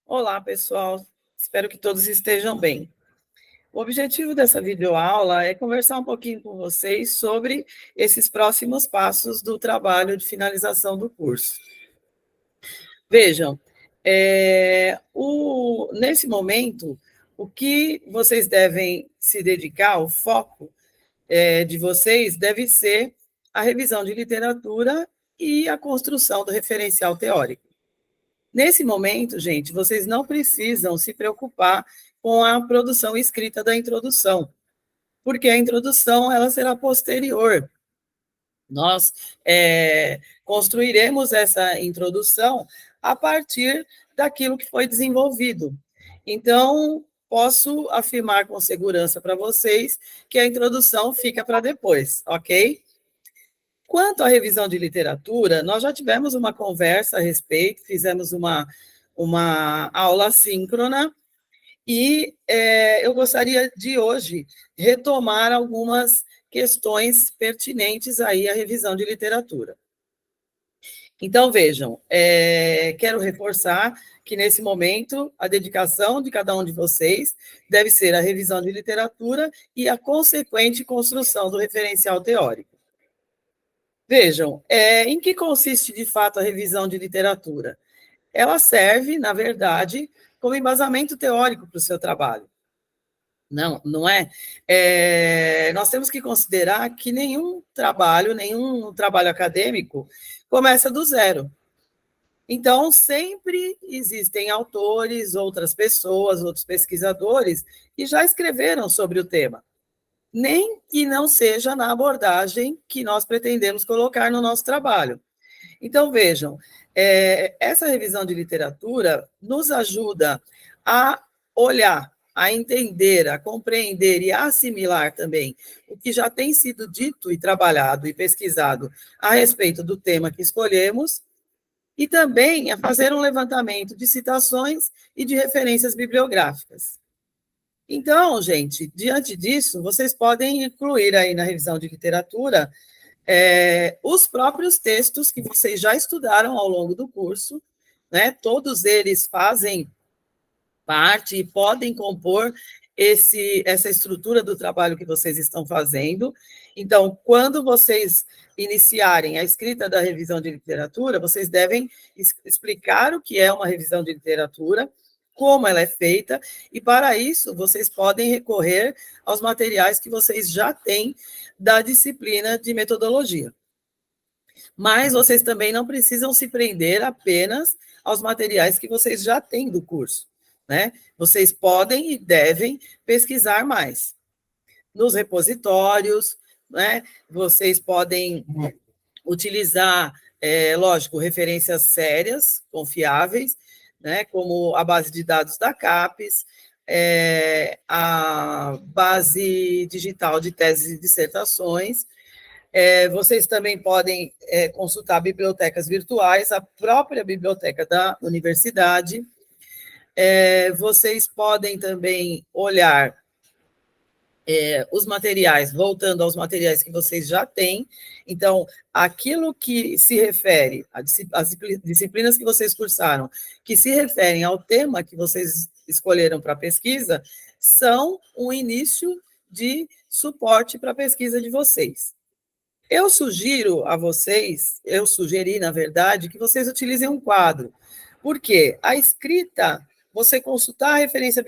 Olá, pessoal. Espero que todos estejam bem. O objetivo dessa videoaula é conversar um pouquinho com vocês sobre esses próximos passos do trabalho de finalização do curso. Vejam, nesse momento, o que vocês devem se dedicar, o foco de vocês deve ser a revisão de literatura e a construção do referencial teórico. Nesse momento, gente, vocês não precisam se preocupar com a produção escrita da introdução, porque a introdução ela será posterior. Nós construiremos essa introdução a partir daquilo que foi desenvolvido. Então, posso afirmar com segurança para vocês que a introdução fica para depois, ok? Quanto à revisão de literatura, nós já tivemos uma conversa a respeito, fizemos uma aula síncrona, e eu gostaria de hoje retomar algumas questões pertinentes aí à revisão de literatura. Então, vejam, quero reforçar que, nesse momento, a dedicação de cada um de vocês deve ser a revisão de literatura e a consequente construção do referencial teórico. Vejam, em que consiste, de fato, a revisão de literatura? Ela serve, na verdade, como embasamento teórico para o seu trabalho. Não é? Nós temos que considerar que nenhum trabalho acadêmico começa do zero. Então, sempre existem autores, outras pessoas, outros pesquisadores que já escreveram sobre o tema, nem que não seja na abordagem que nós pretendemos colocar no nosso trabalho. Então, vejam, essa revisão de literatura nos ajuda a olhar, a entender, a compreender e a assimilar também o que já tem sido dito e trabalhado e pesquisado a respeito do tema que escolhemos, e também a fazer um levantamento de citações e de referências bibliográficas. Então, gente, diante disso, vocês podem incluir aí na revisão de literatura os próprios textos que vocês já estudaram ao longo do curso, né? Todos eles fazem parte e podem compor essa estrutura do trabalho que vocês estão fazendo. Então, quando vocês iniciarem a escrita da revisão de literatura, vocês devem explicar o que é uma revisão de literatura, como ela é feita, e para isso vocês podem recorrer aos materiais que vocês já têm da disciplina de metodologia. Mas vocês também não precisam se prender apenas aos materiais que vocês já têm do curso, né? Vocês podem e devem pesquisar mais. Nos repositórios, né? Vocês podem utilizar, lógico, referências sérias, confiáveis, né? Como a base de dados da CAPES, a base digital de teses e dissertações. Vocês também podem consultar bibliotecas virtuais, a própria biblioteca da universidade. Vocês podem também olhar os materiais, voltando aos materiais que vocês já têm. Então, aquilo que se refere às disciplinas que vocês cursaram, que se referem ao tema que vocês escolheram para a pesquisa, são um início de suporte para a pesquisa de vocês. Eu sugeri, na verdade, que vocês utilizem um quadro, porque a escrita, você consultar a referência,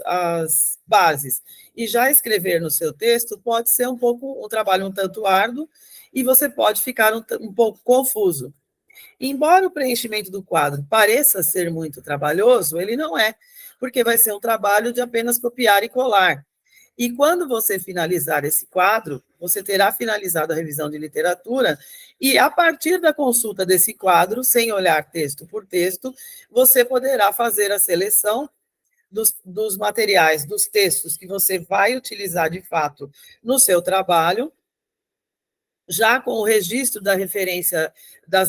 as bases, e já escrever no seu texto, pode ser um trabalho um tanto árduo, e você pode ficar um pouco confuso. Embora o preenchimento do quadro pareça ser muito trabalhoso, ele não é, porque vai ser um trabalho de apenas copiar e colar. E quando você finalizar esse quadro, você terá finalizado a revisão de literatura, e a partir da consulta desse quadro, sem olhar texto por texto, você poderá fazer a seleção dos materiais, dos textos que você vai utilizar de fato no seu trabalho, já com o registro das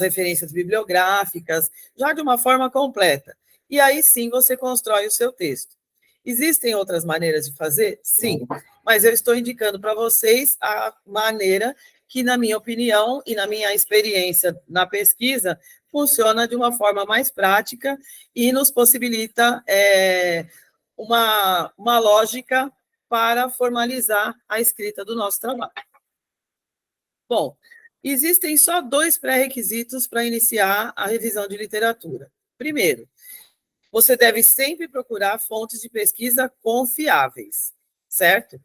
referências bibliográficas, já de uma forma completa. E aí sim você constrói o seu texto. Existem outras maneiras de fazer? Sim, mas eu estou indicando para vocês a maneira que, na minha opinião e na minha experiência na pesquisa, funciona de uma forma mais prática e nos possibilita uma lógica para formalizar a escrita do nosso trabalho. Bom, existem só 2 pré-requisitos para iniciar a revisão de literatura. Primeiro, você deve sempre procurar fontes de pesquisa confiáveis, certo?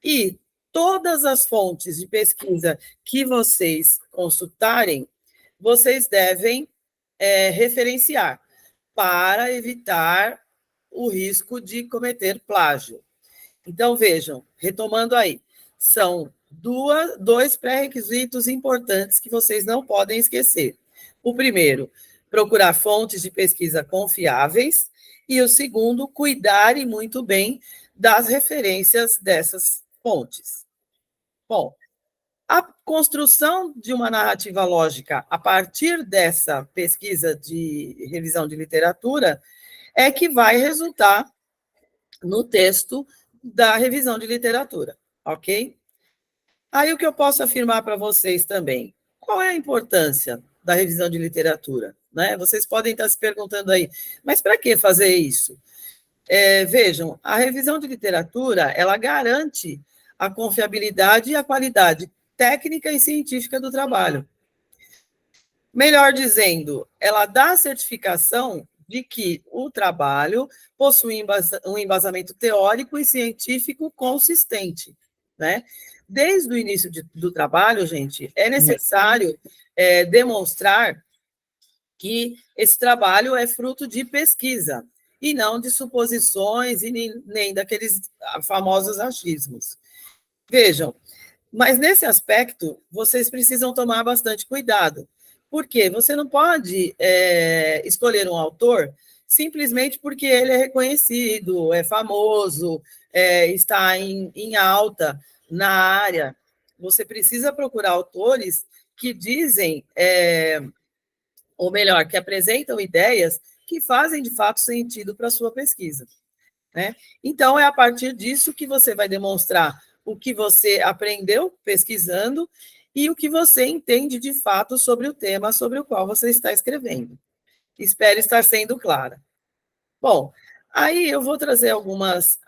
E todas as fontes de pesquisa que vocês consultarem, vocês devem referenciar para evitar o risco de cometer plágio. Então, vejam, retomando aí, são 2 pré-requisitos importantes que vocês não podem esquecer. O primeiro, procurar fontes de pesquisa confiáveis, e o segundo, cuidarem muito bem das referências dessas fontes. Bom, a construção de uma narrativa lógica a partir dessa pesquisa de revisão de literatura é que vai resultar no texto da revisão de literatura, ok? Aí o que eu posso afirmar para vocês também? Qual é a importância da revisão de literatura? Né? Vocês podem estar se perguntando aí, mas para que fazer isso? Vejam, a revisão de literatura, ela garante a confiabilidade e a qualidade técnica e científica do trabalho. Melhor dizendo, ela dá a certificação de que o trabalho possui um embasamento teórico e científico consistente, né? Desde o início do trabalho, gente, é necessário demonstrar que esse trabalho é fruto de pesquisa e não de suposições e nem daqueles famosos achismos. Vejam, mas nesse aspecto, vocês precisam tomar bastante cuidado, porque você não pode escolher um autor simplesmente porque ele é reconhecido, é famoso, está em alta na área. Você precisa procurar autores que dizem, ou melhor, que apresentam ideias que fazem de fato sentido para a sua pesquisa. Né? Então, é a partir disso que você vai demonstrar o que você aprendeu pesquisando e o que você entende de fato sobre o tema sobre o qual você está escrevendo. Espero estar sendo clara. Bom, aí eu vou trazer algumas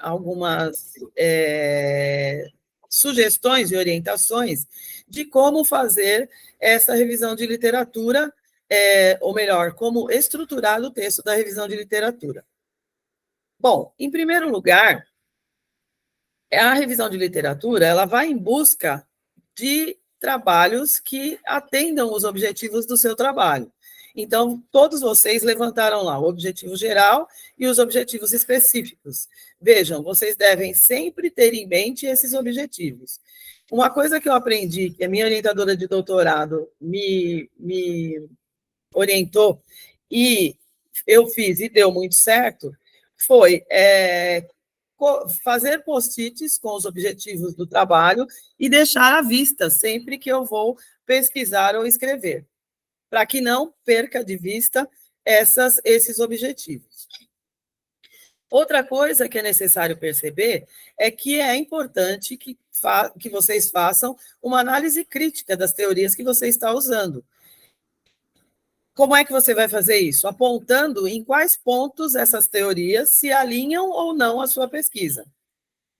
sugestões e orientações de como fazer essa revisão de literatura, ou melhor, como estruturar o texto da revisão de literatura. Bom, em primeiro lugar, a revisão de literatura ela vai em busca de trabalhos que atendam os objetivos do seu trabalho. Então, todos vocês levantaram lá o objetivo geral e os objetivos específicos. Vejam, vocês devem sempre ter em mente esses objetivos. Uma coisa que eu aprendi, que a minha orientadora de doutorado me orientou, e eu fiz e deu muito certo, foi fazer post-its com os objetivos do trabalho e deixar à vista sempre que eu vou pesquisar ou escrever, para que não perca de vista esses objetivos. Outra coisa que é necessário perceber é que é importante que vocês façam uma análise crítica das teorias que você está usando. Como é que você vai fazer isso? Apontando em quais pontos essas teorias se alinham ou não à sua pesquisa,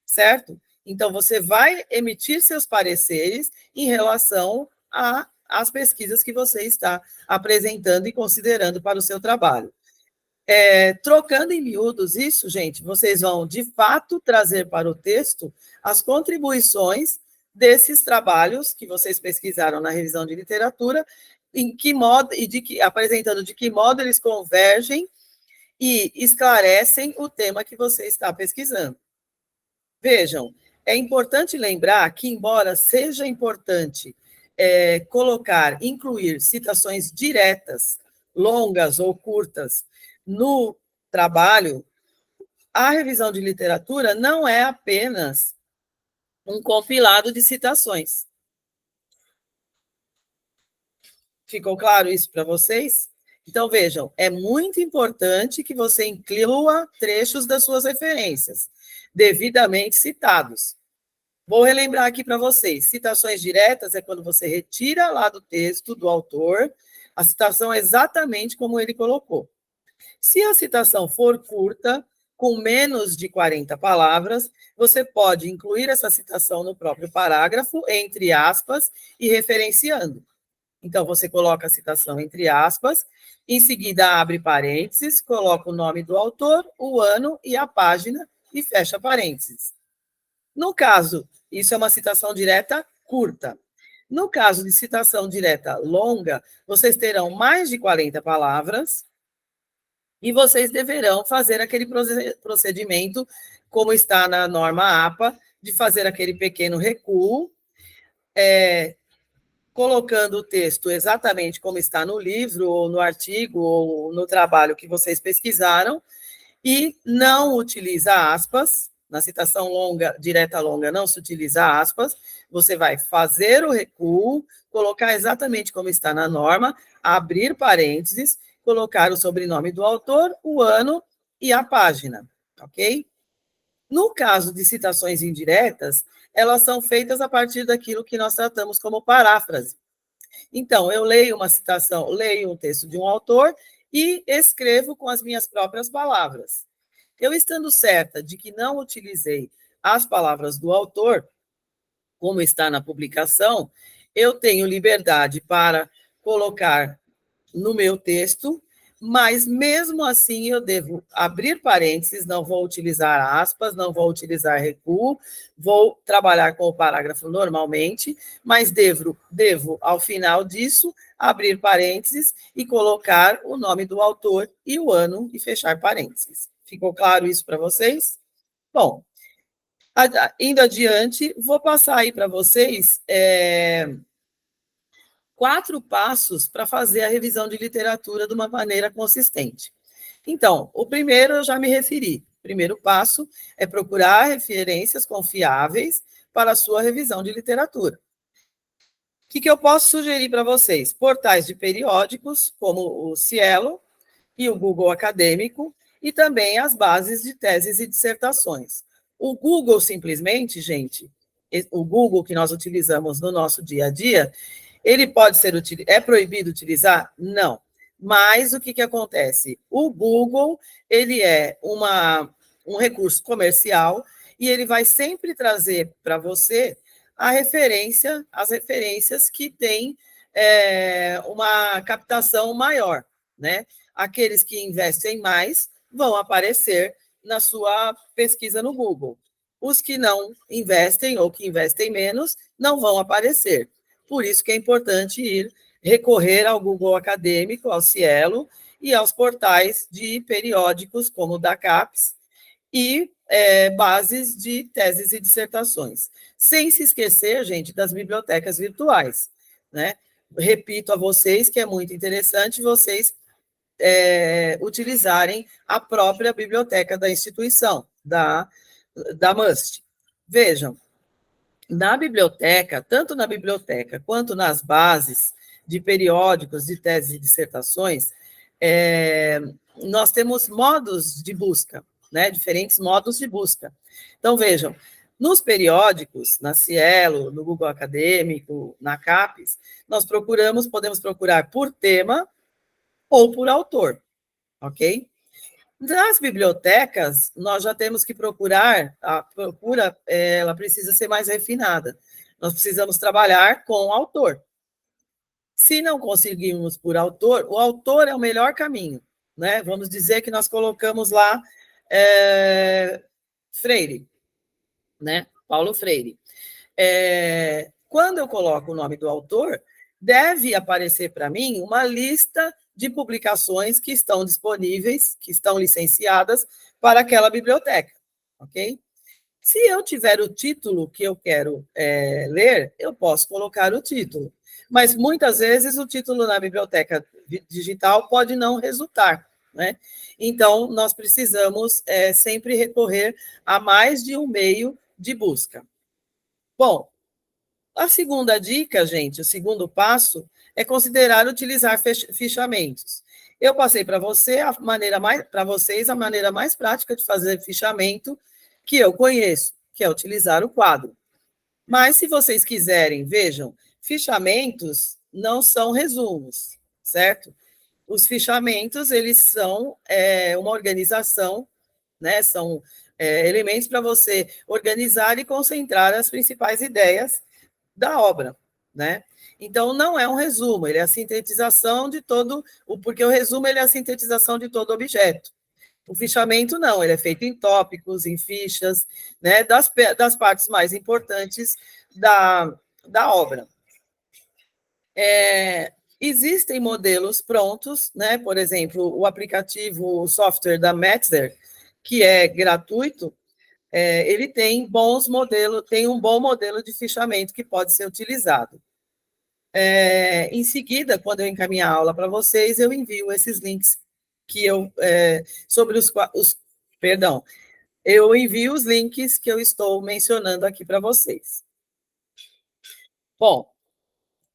certo? Então, você vai emitir seus pareceres em relação às pesquisas que você está apresentando e considerando para o seu trabalho. Trocando em miúdos isso, gente, vocês vão, de fato, trazer para o texto as contribuições desses trabalhos que vocês pesquisaram na revisão de literatura, em que modo, apresentando de que modo eles convergem e esclarecem o tema que você está pesquisando. Vejam, é importante lembrar que, embora seja importante incluir citações diretas, longas ou curtas, no trabalho, a revisão de literatura não é apenas um compilado de citações. Ficou claro isso para vocês? Então, vejam, é muito importante que você inclua trechos das suas referências, devidamente citados. Vou relembrar aqui para vocês. Citações diretas é quando você retira lá do texto do autor a citação exatamente como ele colocou. Se a citação for curta, com menos de 40 palavras, você pode incluir essa citação no próprio parágrafo, entre aspas, e referenciando. Então, você coloca a citação entre aspas, em seguida abre parênteses, coloca o nome do autor, o ano e a página e fecha parênteses. No caso, isso é uma citação direta curta. No caso de citação direta longa, vocês terão mais de 40 palavras e vocês deverão fazer aquele procedimento, como está na norma APA, de fazer aquele pequeno recuo, colocando o texto exatamente como está no livro, ou no artigo, ou no trabalho que vocês pesquisaram, e não utiliza aspas. Na citação longa, direta longa, não se utiliza aspas. Você vai fazer o recuo, colocar exatamente como está na norma, abrir parênteses, colocar o sobrenome do autor, o ano e a página, ok? No caso de citações indiretas, elas são feitas a partir daquilo que nós tratamos como paráfrase. Então, eu leio uma citação, leio um texto de um autor e escrevo com as minhas próprias palavras. Eu estando certa de que não utilizei as palavras do autor, como está na publicação, eu tenho liberdade para colocar no meu texto, mas mesmo assim eu devo abrir parênteses, não vou utilizar aspas, não vou utilizar recuo, vou trabalhar com o parágrafo normalmente, mas devo ao final disso, abrir parênteses e colocar o nome do autor e o ano e fechar parênteses. Ficou claro isso para vocês? Bom, indo adiante, vou passar aí para vocês 4 passos para fazer a revisão de literatura de uma maneira consistente. Então, o primeiro eu já me referi. O primeiro passo é procurar referências confiáveis para a sua revisão de literatura. O que eu posso sugerir para vocês? Portais de periódicos, como o Cielo e o Google Acadêmico, e também as bases de teses e dissertações. O Google, simplesmente, gente, o Google que nós utilizamos no nosso dia a dia, ele pode ser é proibido utilizar? Não. Mas o que acontece? O Google, ele é um recurso comercial e ele vai sempre trazer para você as referências que têm uma captação maior, né? Aqueles que investem mais vão aparecer na sua pesquisa no Google. Os que não investem ou que investem menos não vão aparecer. Por isso que é importante recorrer ao Google Acadêmico, ao Cielo e aos portais de periódicos como o da CAPES e bases de teses e dissertações. Sem se esquecer, gente, das bibliotecas virtuais, né? Repito a vocês que é muito interessante vocês utilizarem a própria biblioteca da instituição, da MUST. Vejam, na biblioteca, tanto na biblioteca quanto nas bases de periódicos, de teses e dissertações, nós temos modos de busca, né? Diferentes modos de busca. Então, vejam, nos periódicos, na Cielo, no Google Acadêmico, na CAPES, nós podemos procurar por tema ou por autor, ok? Nas bibliotecas, nós já temos que procurar, a procura, ela precisa ser mais refinada. Nós precisamos trabalhar com o autor. Se não conseguirmos por autor, o autor é o melhor caminho, né? Vamos dizer que nós colocamos lá Freire, né? Paulo Freire. Quando eu coloco o nome do autor, deve aparecer para mim uma lista de publicações que estão disponíveis, que estão licenciadas para aquela biblioteca, ok? Se eu tiver o título que eu quero ler, eu posso colocar o título, mas muitas vezes o título na biblioteca digital pode não resultar, né? Então, nós precisamos sempre recorrer a mais de um meio de busca. Bom, a segunda dica, gente, o segundo passo é considerar utilizar fichamentos. Eu passei para vocês a maneira mais prática de fazer fichamento que eu conheço, que é utilizar o quadro. Mas, se vocês quiserem, vejam, fichamentos não são resumos, certo? Os fichamentos, eles são uma organização, né? São elementos para você organizar e concentrar as principais ideias da obra, né? Então, não é um resumo, ele é a sintetização de todo, porque o resumo ele é a sintetização de todo objeto. O fichamento não, ele é feito em tópicos, em fichas, né, das partes mais importantes da obra. Existem modelos prontos, né? Por exemplo, o aplicativo, o software da Metzger, que é gratuito, ele tem bons modelos, tem um bom modelo de fichamento que pode ser utilizado. Em seguida, quando eu encaminhar a aula para vocês, eu envio esses links que eu sobre perdão, eu envio os links que eu estou mencionando aqui para vocês. Bom,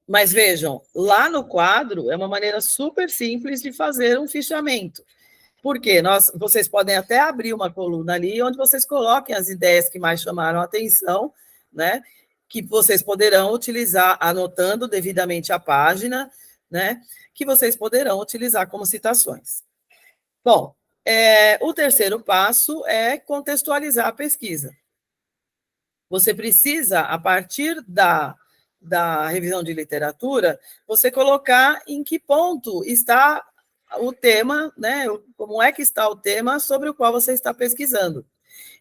mas vejam, lá no quadro é uma maneira super simples de fazer um fichamento. Por quê? Vocês podem até abrir uma coluna ali onde vocês coloquem as ideias que mais chamaram a atenção, né? Que vocês poderão utilizar anotando devidamente a página, né? Que vocês poderão utilizar como citações. Bom, o terceiro passo é contextualizar a pesquisa. Você precisa, a partir da revisão de literatura, você colocar em que ponto está o tema, né? Como é que está o tema sobre o qual você está pesquisando.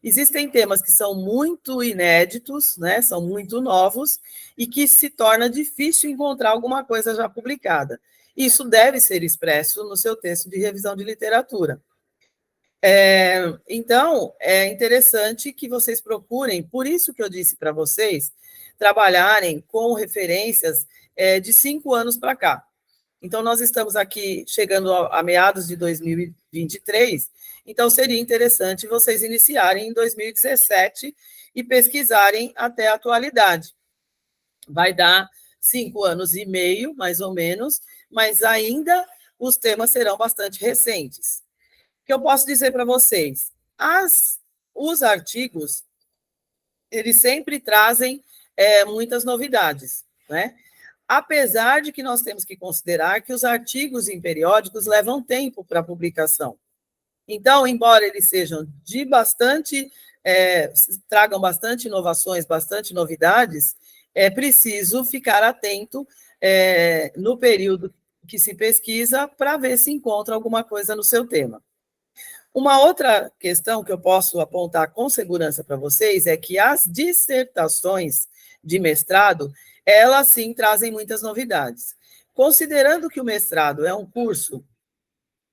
Existem temas que são muito inéditos, né? São muito novos, e que se torna difícil encontrar alguma coisa já publicada. Isso deve ser expresso no seu texto de revisão de literatura. Então, é interessante que vocês procurem, por isso que eu disse para vocês, trabalharem com referências de 5 anos para cá. Então, nós estamos aqui chegando a meados de 2023, então seria interessante vocês iniciarem em 2017 e pesquisarem até a atualidade. Vai dar 5 anos e meio, mais ou menos, mas ainda os temas serão bastante recentes. O que eu posso dizer para vocês? Os artigos, eles sempre trazem muitas novidades, né? Apesar de que nós temos que considerar que os artigos em periódicos levam tempo para publicação. Então, embora eles sejam de bastante, tragam bastante inovações, bastante novidades, é preciso ficar atento no período que se pesquisa para ver se encontra alguma coisa no seu tema. Uma outra questão que eu posso apontar com segurança para vocês é que as dissertações de mestrado, elas sim trazem muitas novidades. Considerando que o mestrado é um curso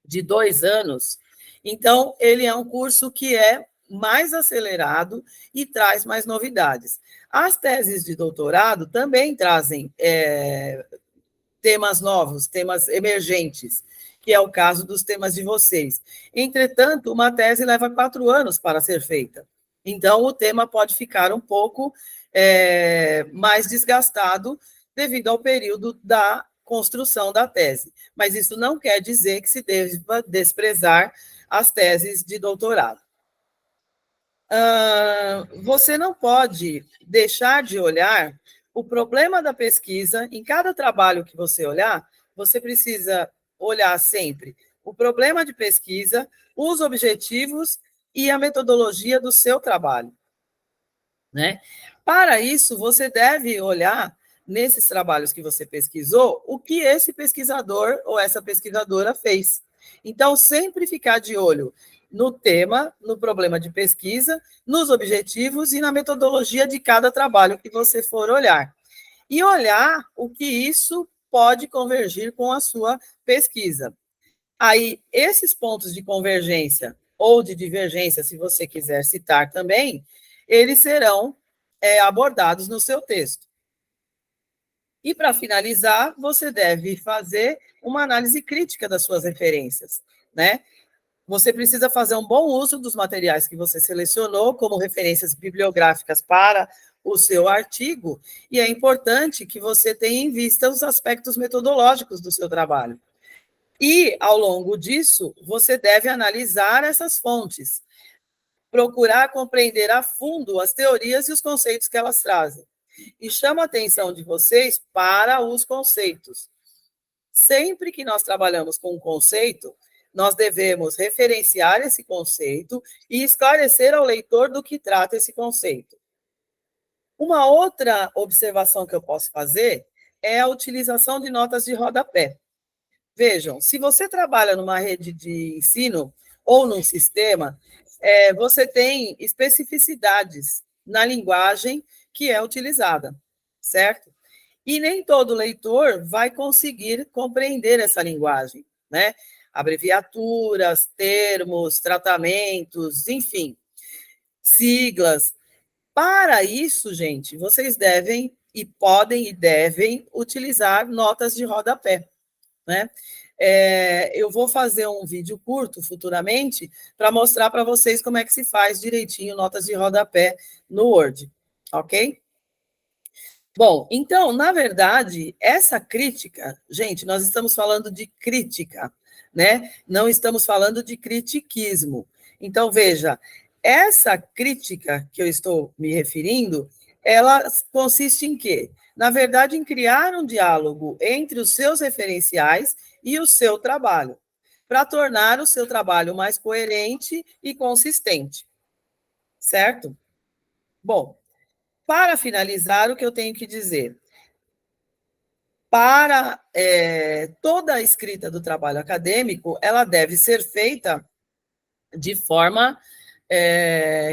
de 2 anos, então ele é um curso que é mais acelerado e traz mais novidades. As teses de doutorado também trazem temas novos, temas emergentes, que é o caso dos temas de vocês. Entretanto, uma tese leva 4 anos para ser feita. Então, o tema pode ficar um pouco mais desgastado devido ao período da construção da tese. Mas isso não quer dizer que se deva desprezar as teses de doutorado. Você não pode deixar de olhar o problema da pesquisa. Em cada trabalho que você olhar, você precisa olhar sempre o problema de pesquisa, os objetivos e a metodologia do seu trabalho, né? Para isso, você deve olhar nesses trabalhos que você pesquisou o que esse pesquisador ou essa pesquisadora fez. Então, sempre ficar de olho no tema, no problema de pesquisa, nos objetivos e na metodologia de cada trabalho que você for olhar. E olhar o que isso pode convergir com a sua pesquisa. Aí, esses pontos de convergência ou de divergência, se você quiser citar também, eles serão abordados no seu texto. E, para finalizar, você deve fazer uma análise crítica das suas referências, né? Você precisa fazer um bom uso dos materiais que você selecionou como referências bibliográficas para o seu artigo, e é importante que você tenha em vista os aspectos metodológicos do seu trabalho. E, ao longo disso, você deve analisar essas fontes, procurar compreender a fundo as teorias e os conceitos que elas trazem. E chamo a atenção de vocês para os conceitos. Sempre que nós trabalhamos com um conceito, nós devemos referenciar esse conceito e esclarecer ao leitor do que trata esse conceito. Uma outra observação que eu posso fazer é a utilização de notas de rodapé. Vejam, se você trabalha numa rede de ensino ou num sistema, você tem especificidades na linguagem que é utilizada, certo? E nem todo leitor vai conseguir compreender essa linguagem, né? Abreviaturas, termos, tratamentos, enfim, siglas. Para isso, gente, vocês devem e podem e devem utilizar notas de rodapé, né? Eu vou fazer um vídeo curto futuramente para mostrar para vocês como é que se faz direitinho notas de rodapé no Word, ok? Bom, então, na verdade, essa crítica, gente, nós estamos falando de crítica, né? Não estamos falando de critiquismo. Então, veja, essa crítica que eu estou me referindo, ela consiste em quê? Na verdade, em criar um diálogo entre os seus referenciais e o seu trabalho, para tornar o seu trabalho mais coerente e consistente, certo? Bom, para finalizar, o que eu tenho que dizer? Para toda a escrita do trabalho acadêmico, ela deve ser feita de forma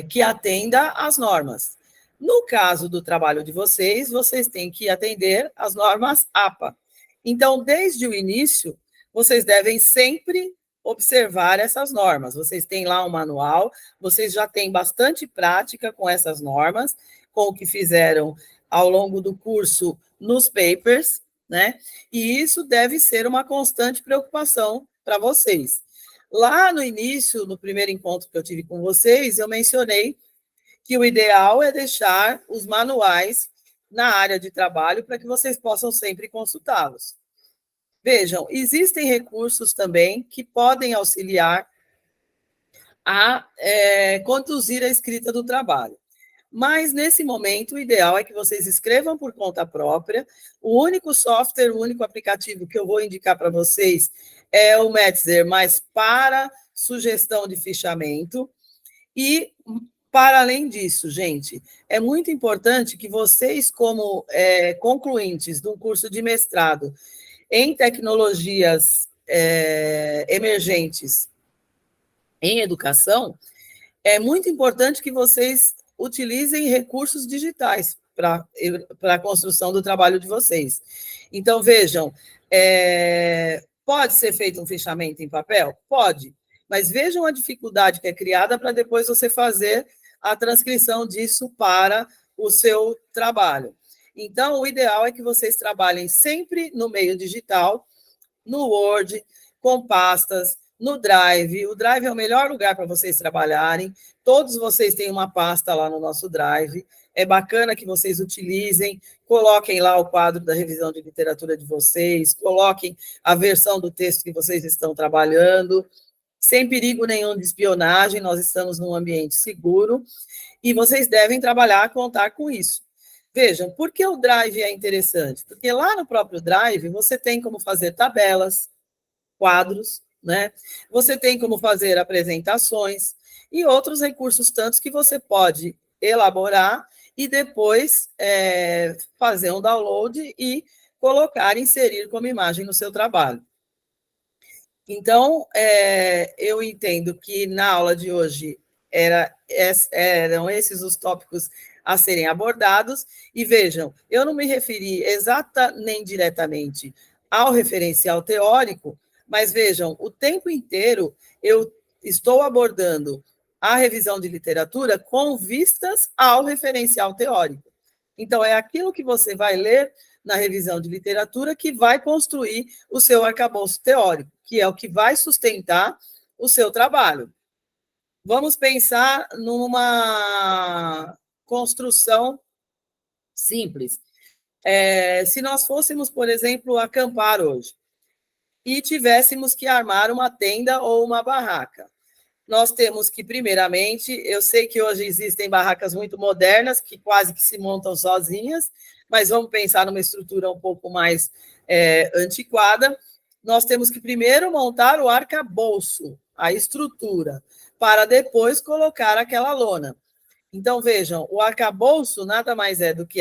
que atenda às normas. No caso do trabalho de vocês, vocês têm que atender às normas APA. Então, desde o início, vocês devem sempre observar essas normas. Vocês têm lá um manual, vocês já têm bastante prática com essas normas, com o que fizeram ao longo do curso nos papers, né? E isso deve ser uma constante preocupação para vocês. Lá no início, no primeiro encontro que eu tive com vocês, eu mencionei que o ideal é deixar os manuais na área de trabalho para que vocês possam sempre consultá-los. Vejam, existem recursos também que podem auxiliar a conduzir a escrita do trabalho. Mas, nesse momento, o ideal é que vocês escrevam por conta própria. O único software, o único aplicativo que eu vou indicar para vocês é o Metzer, mas para sugestão de fichamento. E, para além disso, gente, é muito importante que vocês, como concluintes de um curso de mestrado em tecnologias emergentes em educação, é muito importante que vocês utilizem recursos digitais para a construção do trabalho de vocês. Então, vejam, pode ser feito um fichamento em papel? Pode, mas vejam a dificuldade que é criada para depois você fazer a transcrição disso para o seu trabalho. Então, o ideal é que vocês trabalhem sempre no meio digital, no Word, com pastas, no Drive. O Drive é o melhor lugar para vocês trabalharem. Todos vocês têm uma pasta lá no nosso Drive. É bacana que vocês utilizem, coloquem lá o quadro da revisão de literatura de vocês, coloquem a versão do texto que vocês estão trabalhando, sem perigo nenhum de espionagem, nós estamos num ambiente seguro, e vocês devem trabalhar, contar com isso. Vejam, por que o Drive é interessante? Porque lá no próprio Drive você tem como fazer tabelas, quadros, né? Você tem como fazer apresentações e outros recursos tantos que você pode elaborar e depois fazer um download e colocar, inserir como imagem no seu trabalho. Então, eu entendo que na aula de hoje eram esses os tópicos a serem abordados, e vejam, eu não me referi exata nem diretamente ao referencial teórico, mas vejam, o tempo inteiro eu estou abordando a revisão de literatura com vistas ao referencial teórico. Então, é aquilo que você vai ler na revisão de literatura que vai construir o seu arcabouço teórico, que é o que vai sustentar o seu trabalho. Vamos pensar numa construção simples. Se nós fôssemos, por exemplo, acampar hoje e tivéssemos que armar uma tenda ou uma barraca, nós temos que, primeiramente, eu sei que hoje existem barracas muito modernas, que quase que se montam sozinhas, mas vamos pensar numa estrutura um pouco mais antiquada. Nós temos que primeiro montar o arcabouço, a estrutura, para depois colocar aquela lona. Então, vejam, o arcabouço nada mais é do que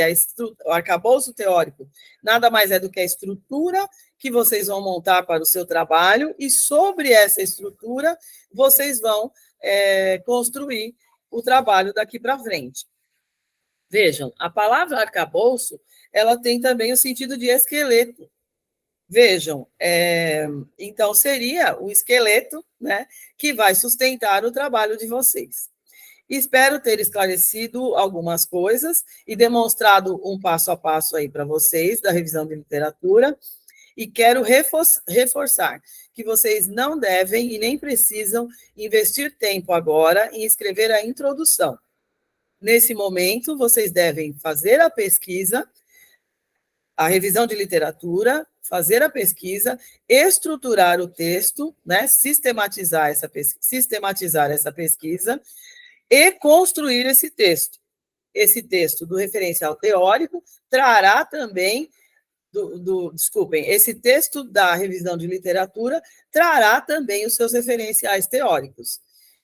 o arcabouço teórico nada mais é do que a estrutura que vocês vão montar para o seu trabalho, e sobre essa estrutura vocês vão construir o trabalho daqui para frente. Vejam, a palavra arcabouço, ela tem também o sentido de esqueleto. Vejam, então seria o esqueleto, né, que vai sustentar o trabalho de vocês. Espero ter esclarecido algumas coisas e demonstrado um passo a passo aí para vocês da revisão de literatura, e quero reforçar que vocês não devem e nem precisam investir tempo agora em escrever a introdução. Nesse momento, vocês devem fazer a pesquisa, a revisão de literatura, fazer a pesquisa, estruturar o texto, né, sistematizar essa pesquisa, e construir esse texto. Esse texto do referencial teórico trará também, esse texto da revisão de literatura trará também os seus referenciais teóricos.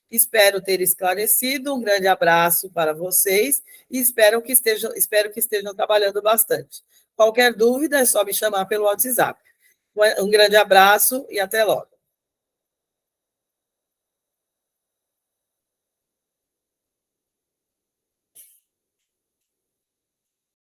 Espero ter esclarecido, um grande abraço para vocês e espero que estejam trabalhando bastante. Qualquer dúvida é só me chamar pelo WhatsApp. Um grande abraço e até logo.